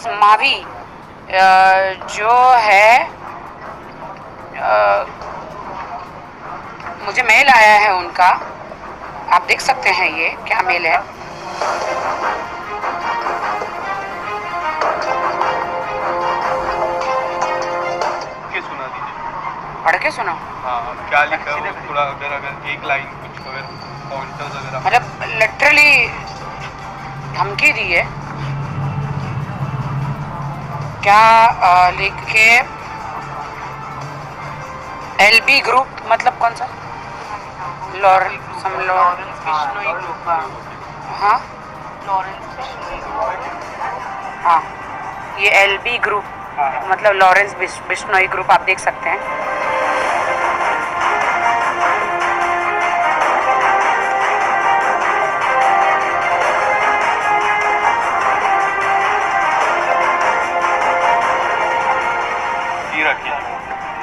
Prince Mavi जो है मुझे मेल आया है उनका, आप देख सकते हैं ये क्या मेल है। सुना दीजिए, पढ़ के सुनो। हाँ क्या लिखा है थोड़ा, अगर एक लाइन कुछ अगर पॉइंटर्स वगैरह। मतलब लिटरली धमकी दी है क्या लिख के। एलबी ग्रुप मतलब कौन सा? Lawrence Bishnoi group. हाँ लॉरेंस बिश्नोई ग्रुप। हाँ, ये एलबी ग्रुप मतलब लॉरेंस बिश्नोई ग्रुप, आप देख सकते हैं।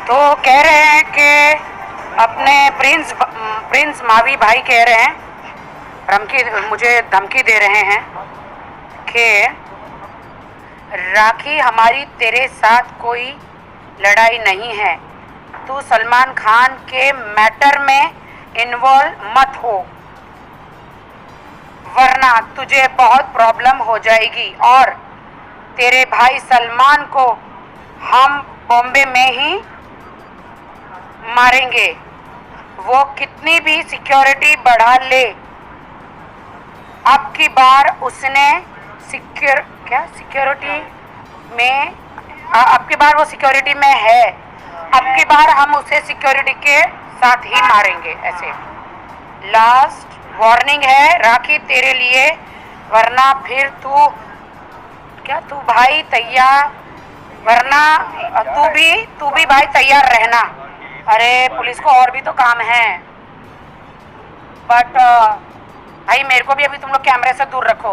तो कह रहे हैं कि अपने प्रिंस मावी भाई कह रहे हैं, मुझे धमकी दे रहे हैं कि राखी हमारी तेरे साथ कोई लड़ाई नहीं है, तू सलमान खान के मैटर में इन्वॉल्व मत हो वरना तुझे बहुत प्रॉब्लम हो जाएगी और तेरे भाई सलमान को हम बॉम्बे में ही मारेंगे। वो कितनी भी सिक्योरिटी बढ़ा ले, अब की बार उसने सिक्योरिटी में अब की बार वो सिक्योरिटी में है, अब की बार हम उसे सिक्योरिटी के साथ ही मारेंगे। ऐसे लास्ट वार्निंग है राखी तेरे लिए, वरना फिर तू भाई तैयार, वरना तू भी भाई तैयार रहना। अरे पुलिस को और भी तो काम है, बट भाई मेरे को भी अभी तुम लोग कैमरे से दूर रखो।